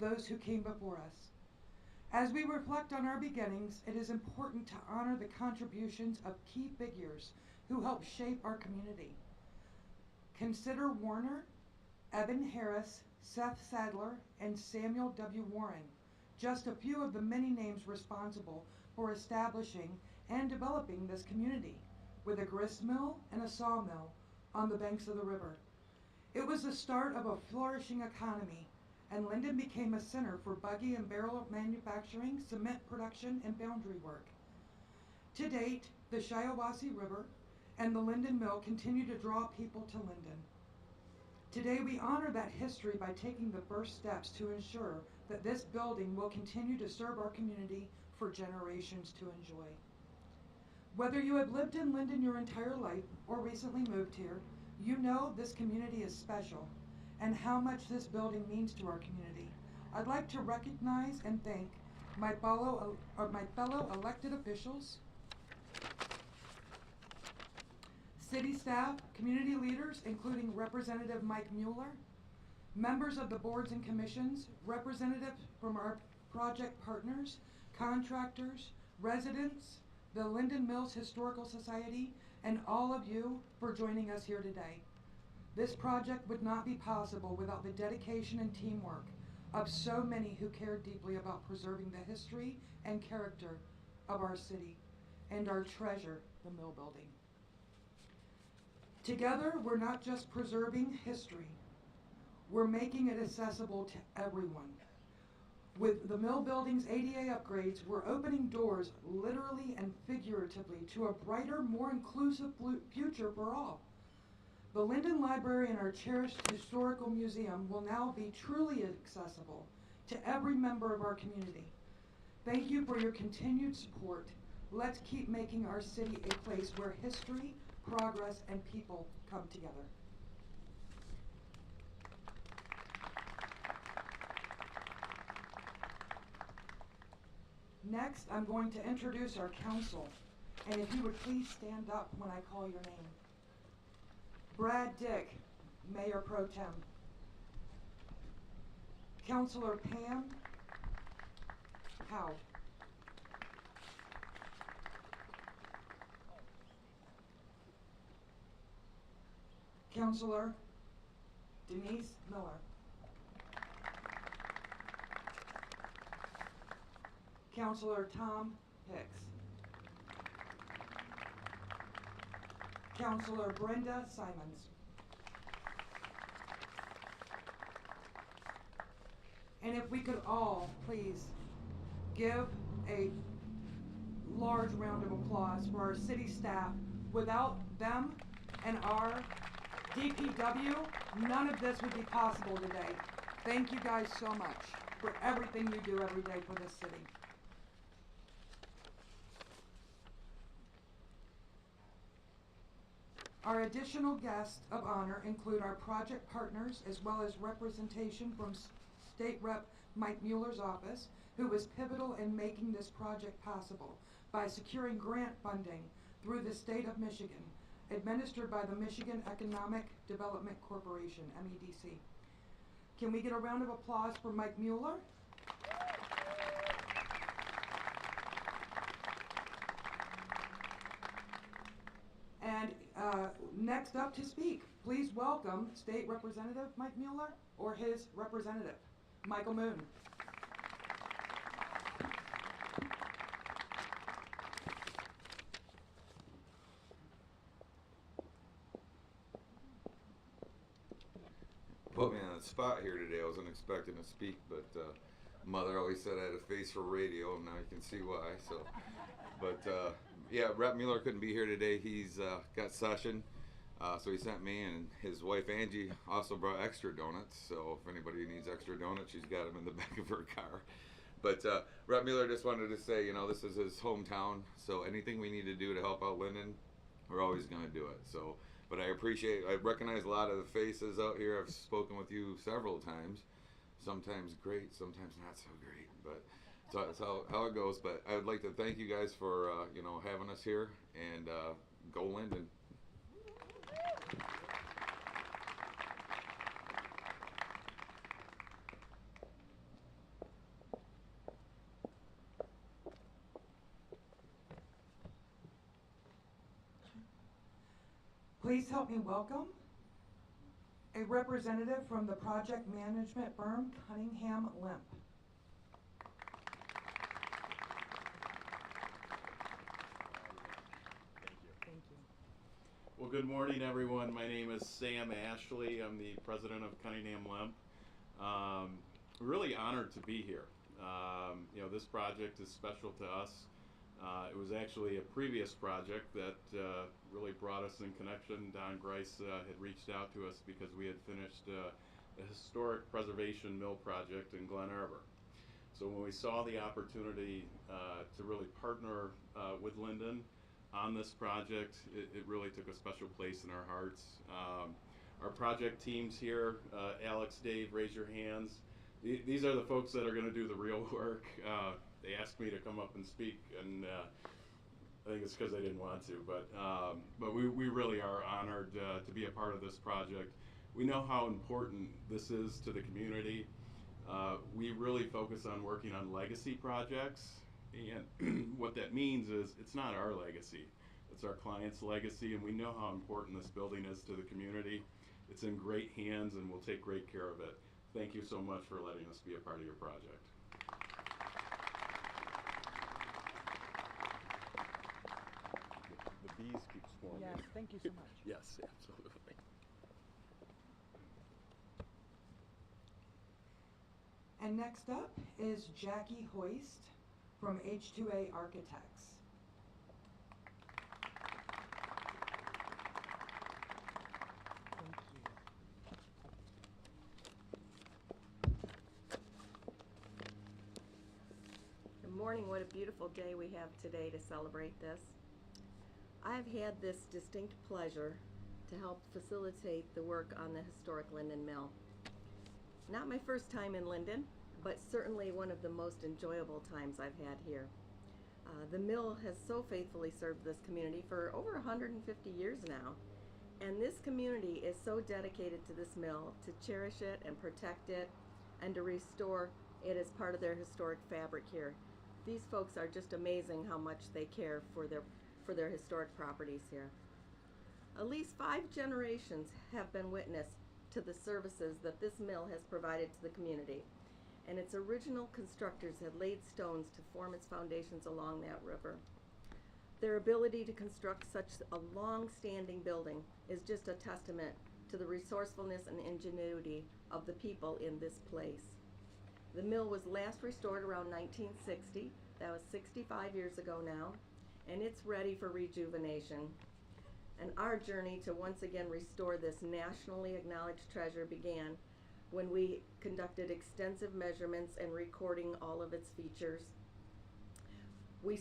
of those who came before us. As we reflect on our beginnings, it is important to honor the contributions of key figures who helped shape our community. Consider Warner, Eben Harris, Seth Sadler, and Samuel W. Warren, just a few of the many names responsible for establishing and developing this community, with a grist mill and a sawmill on the banks of the river. It was the start of a flourishing economy, and Linden became a center for buggy and barrel manufacturing, cement production, and foundry work. To date, the Shiawassee River and the Linden Mill continue to draw people to Linden. Today we honor that history by taking the first steps to ensure that this building will continue to serve our community for generations to enjoy. Whether you have lived in Linden your entire life or recently moved here, you know this community is special and how much this building means to our community. I'd like to recognize and thank my fellow elected officials, city staff, community leaders, including Representative Mike Mueller, members of the boards and commissions, representatives from our project partners, contractors, residents, the Linden Mills Historical Society, and all of you for joining us here today. This project would not be possible without the dedication and teamwork of so many who care deeply about preserving the history and character of our city and our treasure, the Mill Building. Together, we're not just preserving history, we're making it accessible to everyone. With the Mill Building's ADA upgrades, we're opening doors literally and figuratively to a brighter, more inclusive future for all. The Linden Library and our cherished historical museum will now be truly accessible to every member of our community. Thank you for your continued support. Let's keep making our city a place where history, progress, and people come together. Next, I'm going to introduce our council, and if you would please stand up when I call your name. Brad Dick, Mayor Pro Tem. Councilor Pam Howe. Councilor Denise Miller. Councilor Tom Hicks. Councilor Brenda Simons. And if we could all please give a large round of applause for our city staff. Without them and our DPW, none of this would be possible today. Thank you guys so much for everything you do every day for this city. Our additional guests of honor include our project partners as well as representation from State Rep Mike Mueller's office, who was pivotal in making this project possible by securing grant funding through the state of Michigan, administered by the Michigan Economic Development Corporation, MEDC. Can we get a round of applause for Mike Mueller? And next up to speak, please welcome State Representative Mike Mueller or his representative, Michael Moon. Put me on the spot here today. I wasn't expecting to speak, but Mother always said I had a face for radio, and now you can see why. So, but yeah, Rep Mueller couldn't be here today. He's got session, so he sent me, and his wife Angie also brought extra donuts. So if anybody needs extra donuts, she's got them in the back of her car. But Rep Mueller just wanted to say, you know, this is his hometown, so anything we need to do to help out Linden, we're always going to do it. So. But I recognize a lot of the faces out here. I've spoken with you several times. Sometimes great, sometimes not so great. But so that's how it goes. But I would like to thank you guys for you know, having us here, and go Linden. Please help me welcome a representative from the project management firm Cunningham Limp. Thank you. Well, good morning, everyone. My name is Sam Ashley. I'm the president of Cunningham Limp. Really honored to be here. This project is special to us. It was actually a previous project that really brought us in connection. Don Grice had reached out to us because we had finished a historic preservation mill project in Glen Arbor. So when we saw the opportunity to really partner with Linden on this project, it really took a special place in our hearts. Our project teams here, Alex, Dave, raise your hands. These are the folks that are going to do the real work. They asked me to come up and speak, and I think it's because they didn't want to, but we really are honored to be a part of this project. We know how important this is to the community. We really focus on working on legacy projects, and what that means is it's not our legacy, it's our client's legacy, and we know how important this building is to the community. It's in great hands, and we'll take great care of it. Thank you so much for letting us be a part of your project. The bees keep swarming. Yes, thank you so much. Yes, absolutely. And next up is Jackie Hoist from H2A Architects. Thank you. Good morning. What a beautiful day we have today to celebrate this. I've had this distinct pleasure to help facilitate the work on the historic Linden Mill. Not my first time in Linden, but certainly one of the most enjoyable times I've had here. The mill has so faithfully served this community for over 150 years now, and this community is so dedicated to this mill to cherish it and protect it and to restore it as part of their historic fabric here. These folks are just amazing how much they care for their historic properties here. At least 5 generations have been witness to the services that this mill has provided to the community, and its original constructors had laid stones to form its foundations along that river. Their ability to construct such a long-standing building is just a testament to the resourcefulness and ingenuity of the people in this place. The mill was last restored around 1960. That was 65 years ago now, and it's ready for rejuvenation. And our journey to once again restore this nationally acknowledged treasure began when we conducted extensive measurements and recording all of its features. We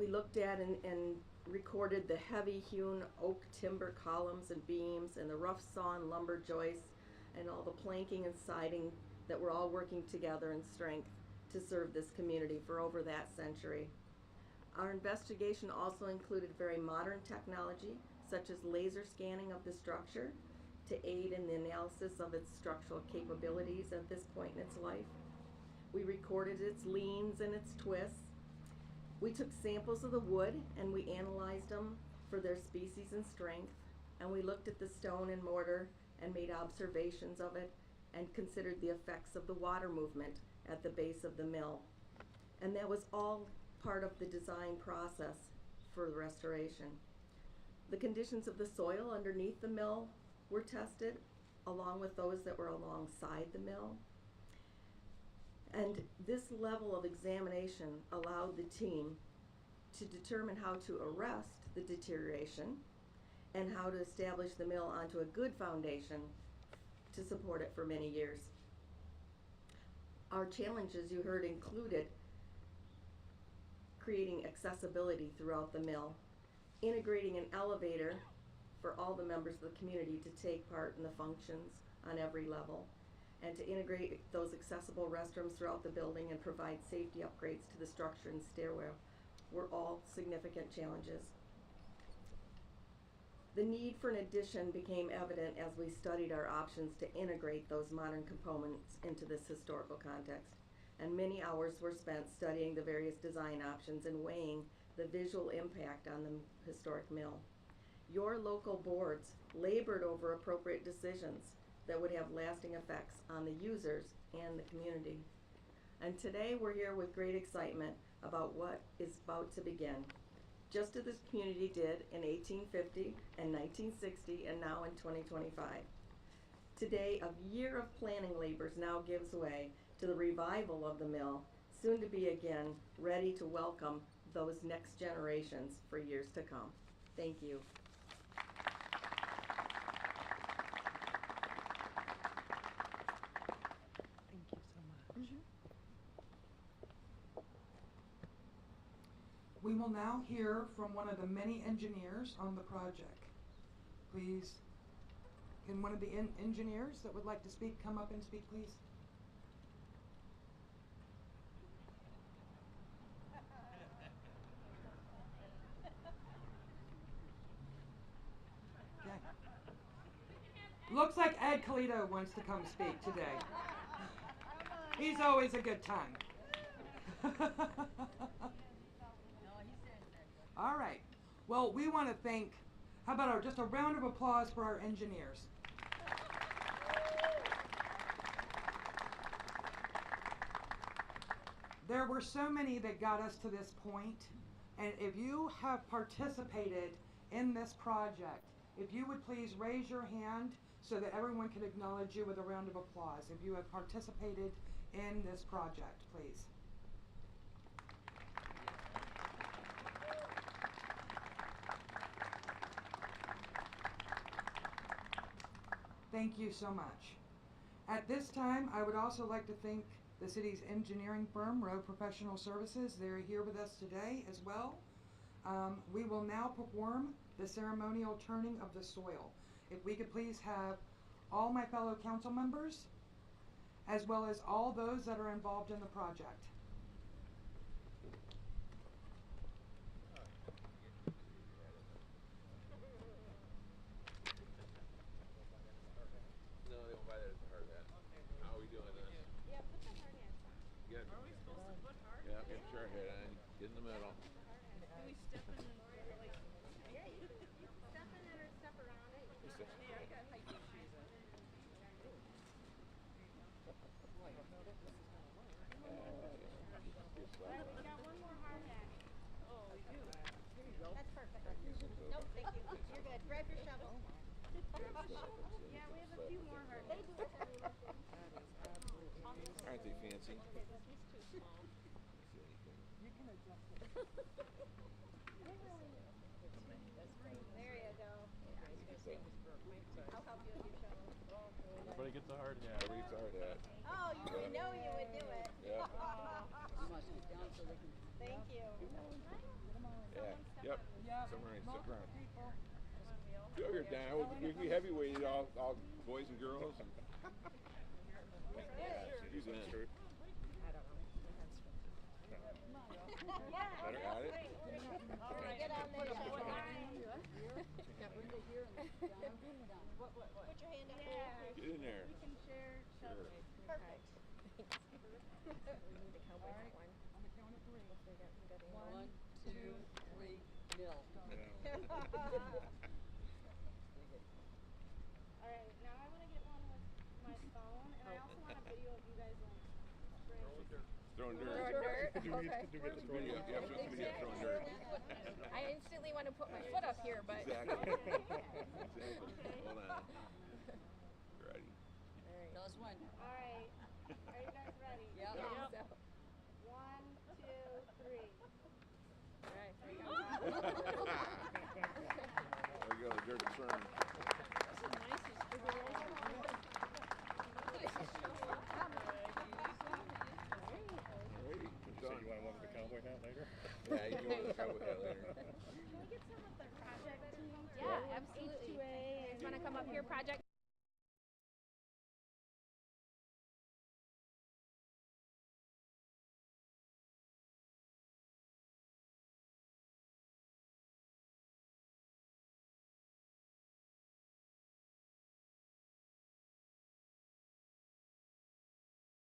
looked at and recorded the heavy hewn oak timber columns and beams and the rough sawn lumber joists and all the planking and siding that were all working together in strength to serve this community for over that century. Our investigation also included very modern technology, such as laser scanning of the structure to aid in the analysis of its structural capabilities at this point in its life. We recorded its leans and its twists. We took samples of the wood and we analyzed them for their species and strength, and we looked at the stone and mortar and made observations of it and considered the effects of the water movement at the base of the mill. And that was all part of the design process for the restoration. The conditions of the soil underneath the mill were tested, along with those that were alongside the mill. And this level of examination allowed the team to determine how to arrest the deterioration and how to establish the mill onto a good foundation to support it for many years. Our challenges, you heard, included creating accessibility throughout the mill, integrating an elevator for all the members of the community to take part in the functions on every level, and to integrate those accessible restrooms throughout the building and provide safety upgrades to the structure and stairwell were all significant challenges. The need for an addition became evident as we studied our options to integrate those modern components into this historical context, and many hours were spent studying the various design options and weighing the visual impact on the historic mill. Your local boards labored over appropriate decisions that would have lasting effects on the users and the community. And today we're here with great excitement about what is about to begin, just as this community did in 1850 and 1960 and now in 2025. Today, a year of planning labors now gives way to the revival of the mill, soon to be again ready to welcome those next generations for years to come. Thank you. Thank you so much. We will now hear from one of the many engineers on the project. Please, can one of the engineers that would like to speak come up and speak, please? Okay. Looks like Ed Colito wants to come speak today. He's always a good time. All right. Well, we want to thank, how about just a round of applause for our engineers. There were so many that got us to this point, and if you have participated in this project, if you would please raise your hand so that everyone can acknowledge you with a round of applause. If you have participated in this project, please. Thank you so much. At this time, I would also like to thank the city's engineering firm, Road Professional Services. They're here with us today as well. We will now perform the ceremonial turning of the soil. If we could please have all my fellow council members, as well as all those that are involved in the project. No, they won't buy that as a hard hat. How are we doing this? Yeah, put the hard hats on. Good. Are we supposed to put hard Yeah, hats get on? your head on. Get in the middle. Do we step in and like? Yeah, you can step in it or step around it. Hey, I got hiking shoes on. All right, we got one more hard hat. Oh, we do. That's perfect. Nope, thank you. You're good. Grab your shovel. Yeah, we have a few more hard hats. They do it every once in a while. Aren't they fancy? Okay, this one's too small. You can adjust it. They really need There you go. I'll help you with your shovel. Everybody gets a hard hat. Everybody gets a hard hat. Oh, you would know you would do it. Yeah. Thank you. Yeah. Yep. Somewhere in sit around. People. Go here, Dan. We heavyweighted all boys and girls. Use that shirt. Yeah. Got it? Get on there, shovel. Put your hand up. Yeah. Get in there. We can share shovel. Perfect. On the count of three. 1, 2, 3, mill. All right, now I want to get one with my phone, and I also want a video of you guys like Throwing dirt. Okay. It's a video. You have to video throwing dirt. I instantly want to put my foot up here, but. Exactly. Exactly. Hold on. Ready. Last one. All right, are you guys ready? Yeah. Yep. 1, 2, 3. Alright. There we go. The dirt is turned. Alrighty. It's done. You want one with the cowboy hat later? Yeah, you can go with the cowboy hat later. Can we get some of the project team? Yeah, absolutely. H2A You want to come up here, project